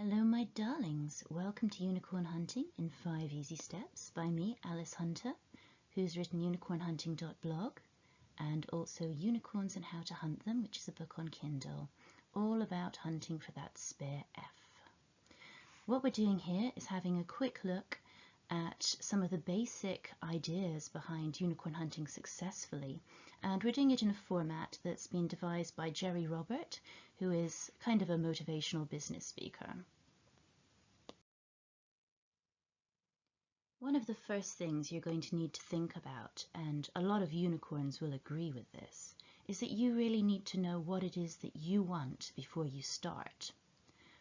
Hello my darlings, welcome to Unicorn Hunting in 5 Easy Steps by me, Alice Hunter, who's written unicornhunting.blog and also Unicorns and How to Hunt Them, which is a book on Kindle, all about hunting for that spare F. What we're doing here is having a quick look at some of the basic ideas behind unicorn hunting successfully, and we're doing it in a format that's been devised by Gerry Robert, who is kind of a motivational business speaker. One of the first things you're going to need to think about, and a lot of unicorns will agree with this, is that you really need to know what it is that you want before you start.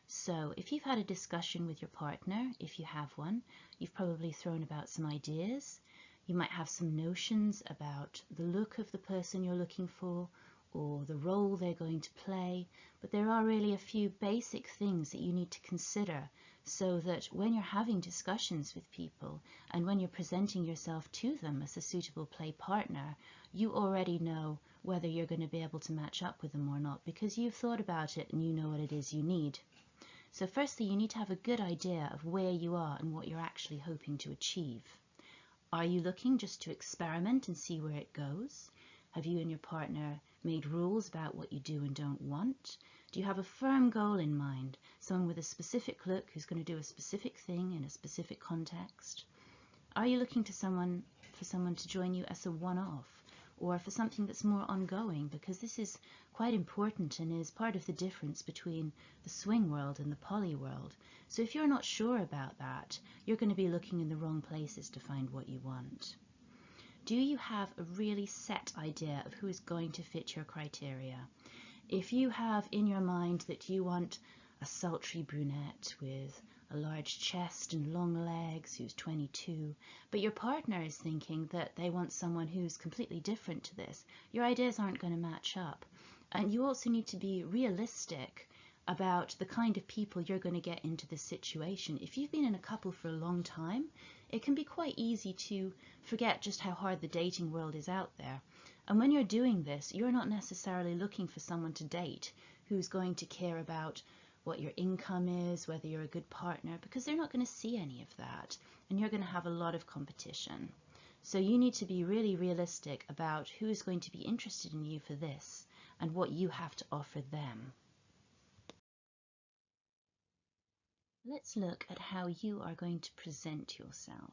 So if you've had a discussion with your partner, if you have one, you've probably thrown about some ideas. You might have some notions about the look of the person you're looking for or the role they're going to play, but there are really a few basic things that you need to consider so that when you're having discussions with people and when you're presenting yourself to them as a suitable play partner, you already know whether you're going to be able to match up with them or not because you've thought about it and you know what it is you need. So firstly, you need to have a good idea of where you are and what you're actually hoping to achieve. Are you looking just to experiment and see where it goes? Have you and your partner made rules about what you do and don't want? Do you have a firm goal in mind, someone with a specific look who's going to do a specific thing in a specific context? Are you looking for someone to join you as a one-off, or for something that's more ongoing? Because this is quite important and is part of the difference between the swing world and the poly world. So if you're not sure about that, you're going to be looking in the wrong places to find what you want. Do you have a really set idea of who is going to fit your criteria? If you have in your mind that you want a sultry brunette with a large chest and long legs who's 22, but your partner is thinking that they want someone who's completely different to this, your ideas aren't going to match up. And you also need to be realistic about the kind of people you're going to get into this situation. If you've been in a couple for a long time, it can be quite easy to forget just how hard the dating world is out there. And when you're doing this, you're not necessarily looking for someone to date who's going to care about what your income is, whether you're a good partner, because they're not going to see any of that, and you're going to have a lot of competition. So you need to be really realistic about who is going to be interested in you for this and what you have to offer them. Let's look at how you are going to present yourself.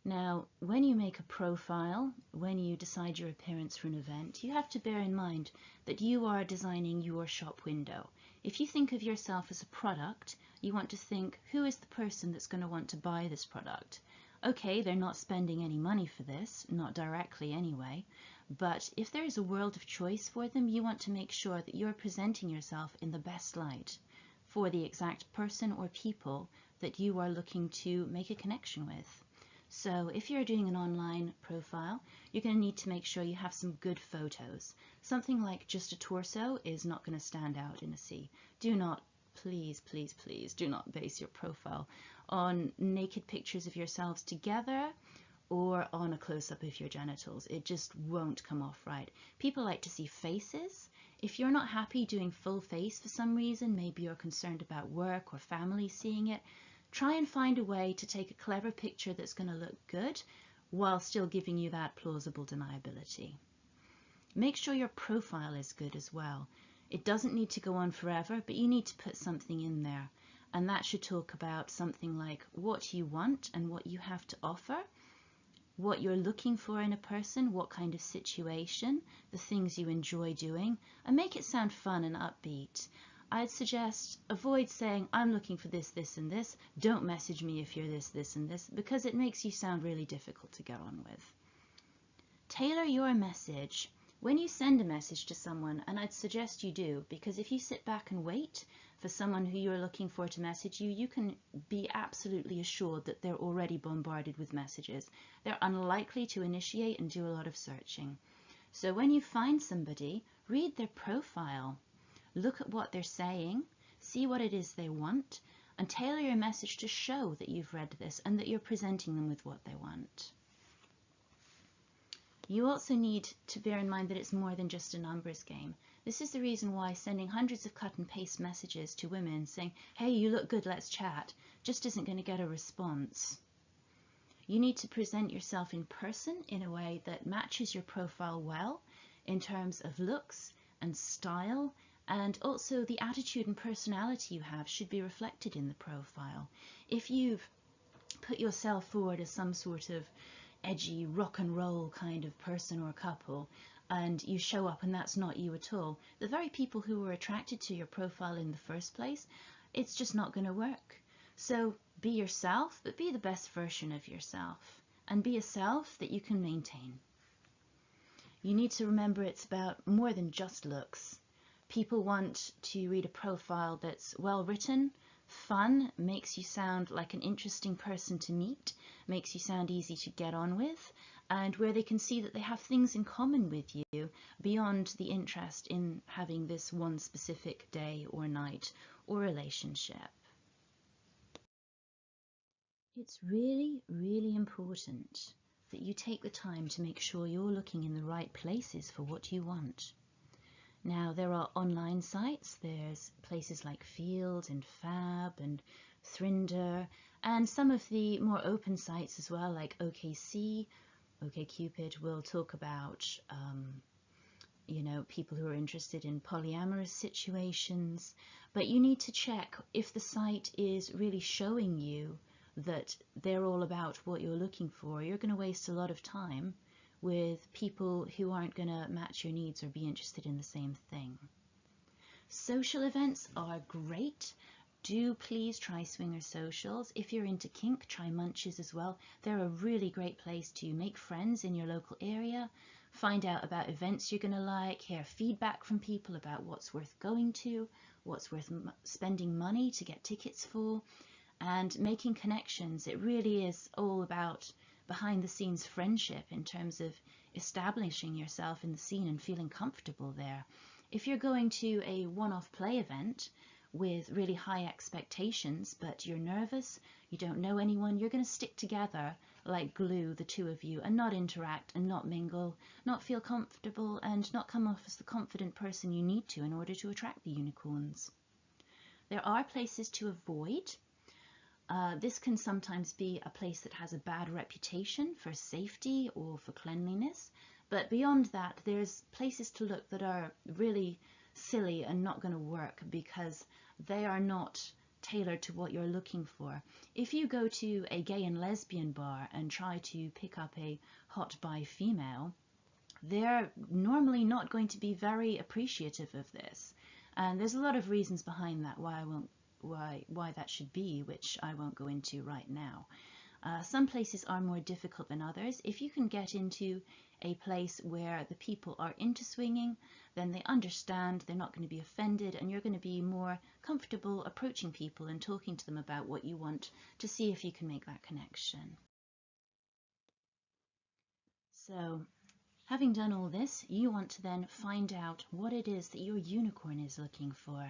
Now, when you make a profile, when you decide your appearance for an event, you have to bear in mind that you are designing your shop window. If you think of yourself as a product, you want to think, who is the person that's going to want to buy this product? Okay, they're not spending any money for this, not directly anyway, but if there is a world of choice for them, you want to make sure that you're presenting yourself in the best light for the exact person or people that you are looking to make a connection with. So if you're doing an online profile, you're going to need to make sure you have some good photos. Something like just a torso is not going to stand out in a sea. Do not, please, please, please, do not base your profile on naked pictures of yourselves together or on a close-up of your genitals. It just won't come off right. People like to see faces. If you're not happy doing full face for some reason, maybe you're concerned about work or family seeing it, try and find a way to take a clever picture that's going to look good while still giving you that plausible deniability. Make sure your profile is good as well. It doesn't need to go on forever, but you need to put something in there. And that should talk about something like what you want and what you have to offer, what you're looking for in a person, what kind of situation, the things you enjoy doing, and make it sound fun and upbeat. I'd suggest avoid saying, I'm looking for this, this, and this. Don't message me if you're this, this, and this, because it makes you sound really difficult to get on with. Tailor your message. When you send a message to someone, and I'd suggest you do, because if you sit back and wait for someone who you're looking for to message you, you can be absolutely assured that they're already bombarded with messages. They're unlikely to initiate and do a lot of searching. So when you find somebody, read their profile. Look at what they're saying, see what it is they want, and tailor your message to show that you've read this and that you're presenting them with what they want. You also need to bear in mind that it's more than just a numbers game. This is the reason why sending hundreds of cut and paste messages to women saying, hey, you look good, let's chat, just isn't going to get a response. You need to present yourself in person in a way that matches your profile well in terms of looks and style, and also the attitude and personality you have should be reflected in the profile. If you've put yourself forward as some sort of edgy rock and roll kind of person or couple, and you show up and that's not you at all, the very people who were attracted to your profile in the first place, it's just not going to work. So be yourself, but be the best version of yourself, and be a self that you can maintain. You need to remember it's about more than just looks. People want to read a profile that's well written, fun, makes you sound like an interesting person to meet, makes you sound easy to get on with, and where they can see that they have things in common with you beyond the interest in having this one specific day or night or relationship. It's really, really important that you take the time to make sure you're looking in the right places for what you want. Now, there are online sites, there's places like Field and Fab and Thrinder, and some of the more open sites as well, like OkCupid will talk about, people who are interested in polyamorous situations, but you need to check if the site is really showing you that they're all about what you're looking for. You're going to waste a lot of time with people who aren't going to match your needs or be interested in the same thing. Social events are great. Do please try swinger socials. If you're into kink, try munches as well. They're a really great place to make friends in your local area, find out about events you're going to like, hear feedback from people about what's worth going to, what's worth spending money to get tickets for, and making connections. It really is all about behind the scenes friendship in terms of establishing yourself in the scene and feeling comfortable there. If you're going to a one-off play event with really high expectations, but you're nervous, you don't know anyone, you're going to stick together like glue, the two of you, and not interact and not mingle, not feel comfortable, and not come off as the confident person you need to in order to attract the unicorns. There are places to avoid. This can sometimes be a place that has a bad reputation for safety or for cleanliness, but beyond that, there's places to look that are really silly and not going to work because they are not tailored to what you're looking for. If you go to a gay and lesbian bar and try to pick up a hot bi female, they're normally not going to be very appreciative of this. And there's a lot of reasons behind that why that should be, which I won't go into right now. Some places are more difficult than others. If you can get into a place where the people are into swinging, then they understand, they're not going to be offended, and you're going to be more comfortable approaching people and talking to them about what you want to see if you can make that connection. So, having done all this, you want to then find out what it is that your unicorn is looking for.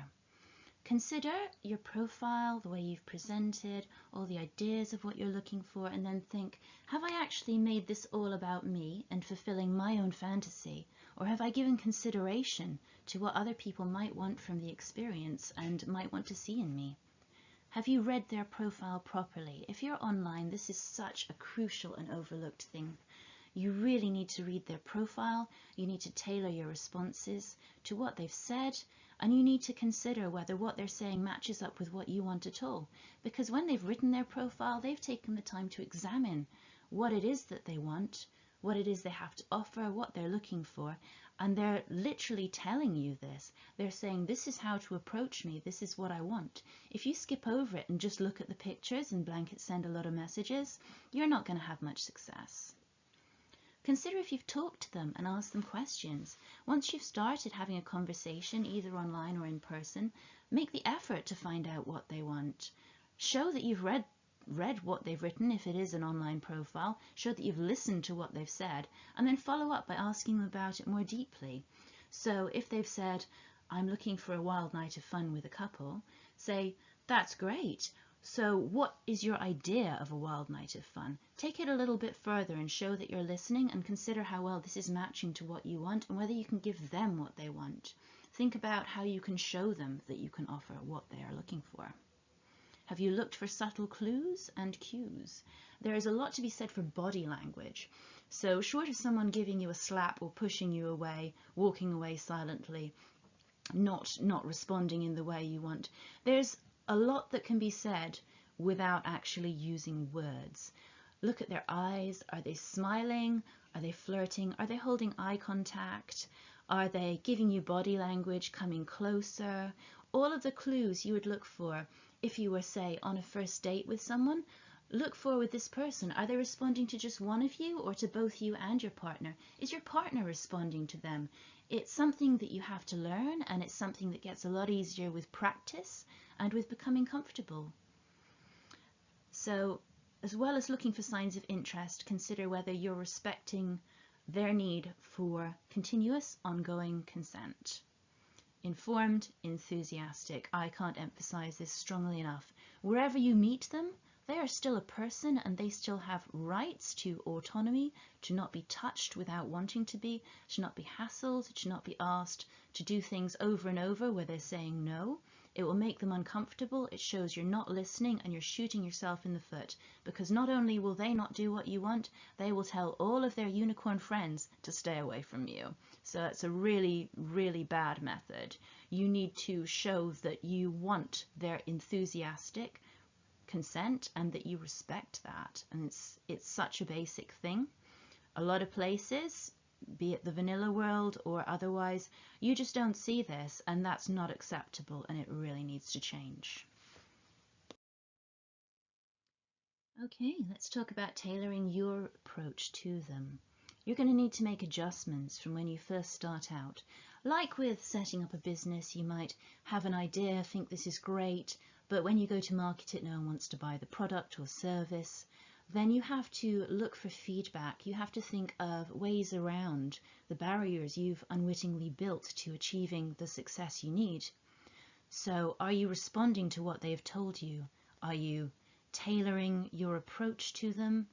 Consider your profile, the way you've presented, all the ideas of what you're looking for, and then think, have I actually made this all about me and fulfilling my own fantasy, or have I given consideration to what other people might want from the experience and might want to see in me? Have you read their profile properly? If you're online, this is such a crucial and overlooked thing. You really need to read their profile, you need to tailor your responses to what they've said, and you need to consider whether what they're saying matches up with what you want at all. Because when they've written their profile, they've taken the time to examine what it is that they want, what it is they have to offer, what they're looking for, and they're literally telling you this. They're saying, this is how to approach me, this is what I want. If you skip over it and just look at the pictures and blanket send a lot of messages, you're not going to have much success. Consider if you've talked to them and asked them questions. Once you've started having a conversation, either online or in person, make the effort to find out what they want. Show that you've read what they've written if it is an online profile. Show that you've listened to what they've said, and then follow up by asking them about it more deeply. So if they've said, I'm looking for a wild night of fun with a couple, say, that's great. So what is your idea of a wild night of fun? Take it a little bit further and show that you're listening, and consider how well this is matching to what you want and whether you can give them what they want. Think about how you can show them that you can offer what they are looking for. Have you looked for subtle clues and cues? There is a lot to be said for body language. So short of someone giving you a slap or pushing you away, walking away silently, not responding in the way you want, there's a lot that can be said without actually using words. Look at their eyes. Are they smiling? Are they flirting? Are they holding eye contact? Are they giving you body language, coming closer? All of the clues you would look for if you were, say, on a first date with someone. Look for with this person. Are they responding to just one of you or to both you and your partner? Is your partner responding to them? It's something that you have to learn, and it's something that gets a lot easier with practice and with becoming comfortable. So, as well as looking for signs of interest, consider whether you're respecting their need for continuous, ongoing consent. Informed, enthusiastic. I can't emphasize this strongly enough. Wherever you meet them, they are still a person, and they still have rights to autonomy, to not be touched without wanting to be, to not be hassled, to not be asked to do things over and over where they're saying no. It will make them uncomfortable. It shows you're not listening and you're shooting yourself in the foot, because not only will they not do what you want, they will tell all of their unicorn friends to stay away from you. So it's a really, really bad method. You need to show that you want their enthusiastic consent and that you respect that. And it's such a basic thing. A lot of places, be it the vanilla world or otherwise, you just don't see this, and that's not acceptable, and it really needs to change. Okay, let's talk about tailoring your approach to them. You're going to need to make adjustments from when you first start out. Like with setting up a business, you might have an idea, think this is great, but when you go to market it, no one wants to buy the product or service. Then you have to look for feedback. You have to think of ways around the barriers you've unwittingly built to achieving the success you need. So are you responding to what they've told you? Are you tailoring your approach to them?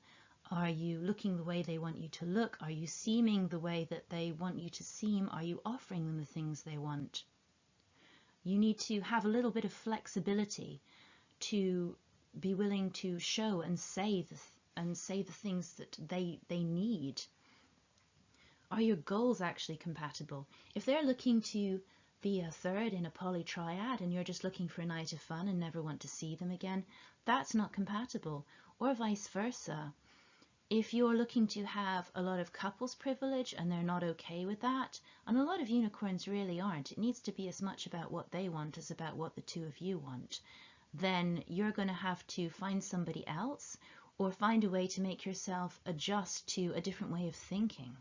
Are you looking the way they want you to look? Are you seeming the way that they want you to seem? Are you offering them the things they want? You need to have a little bit of flexibility to be willing to show and say the things that they need. Are your goals actually compatible? If they're looking to be a third in a polytriad and you're just looking for a night of fun and never want to see them again, that's not compatible. Or vice versa. If you're looking to have a lot of couples privilege and they're not okay with that, and a lot of unicorns really aren't, it needs to be as much about what they want as about what the two of you want, then you're going to have to find somebody else or find a way to make yourself adjust to a different way of thinking.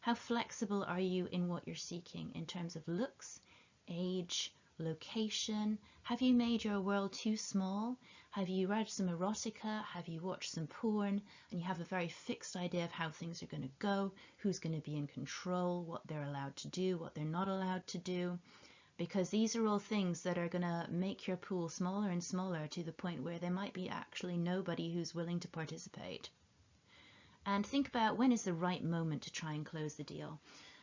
How flexible are you in what you're seeking in terms of looks, age, location? Have you made your world too small? Have you read some erotica? Have you watched some porn? And you have a very fixed idea of how things are going to go, who's going to be in control, what they're allowed to do, what they're not allowed to do. Because these are all things that are going to make your pool smaller and smaller to the point where there might be actually nobody who's willing to participate. And think about when is the right moment to try and close the deal.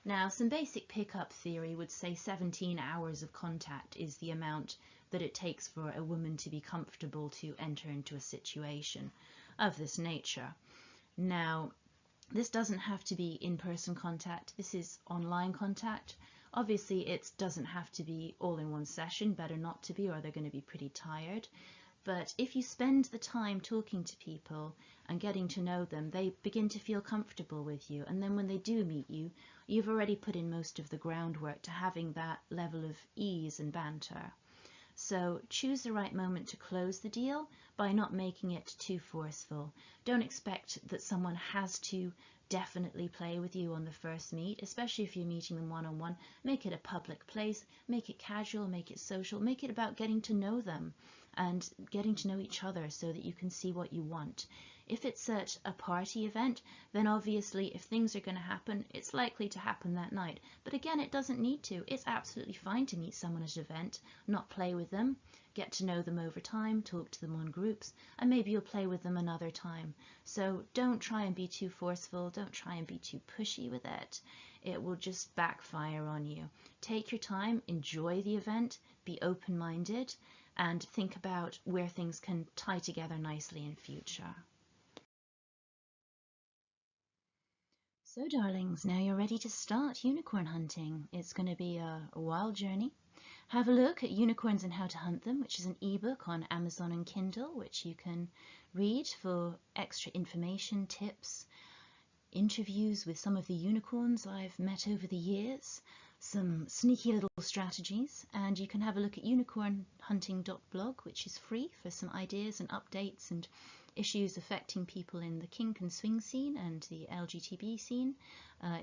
Now, some basic pickup theory would say 17 hours of contact is the amount that it takes for a woman to be comfortable to enter into a situation of this nature. Now, this doesn't have to be in-person contact. This is online contact. Obviously, it doesn't have to be all in one session. Better not to be, or they're going to be pretty tired. But if you spend the time talking to people and getting to know them, they begin to feel comfortable with you. And then when they do meet you, you've already put in most of the groundwork to having that level of ease and banter. So choose the right moment to close the deal by not making it too forceful. Don't expect that someone has to definitely play with you on the first meet, especially if you're meeting them one-on-one. Make it a public place, make it casual, make it social, make it about getting to know them and getting to know each other so that you can see what you want. If it's at a party event, then obviously if things are going to happen, it's likely to happen that night. But again, it doesn't need to. It's absolutely fine to meet someone at an event, not play with them, get to know them over time, talk to them on groups, and maybe you'll play with them another time. So don't try and be too forceful, don't try and be too pushy with it. it will just backfire on you. Take your time, enjoy the event, be open-minded, and think about where things can tie together nicely in future. So darlings, now you're ready to start unicorn hunting. It's going to be a wild journey. Have a look at Unicorns and How to Hunt Them, which is an ebook on Amazon and Kindle, which you can read for extra information, tips, interviews with some of the unicorns I've met over the years, some sneaky little strategies, and you can have a look at unicornhunting.blog, which is free, for some ideas and updates and issues affecting people in the kink and swing scene and the LGTB scene,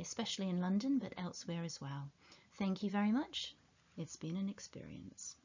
especially in London, but elsewhere as well. Thank you very much. It's been an experience.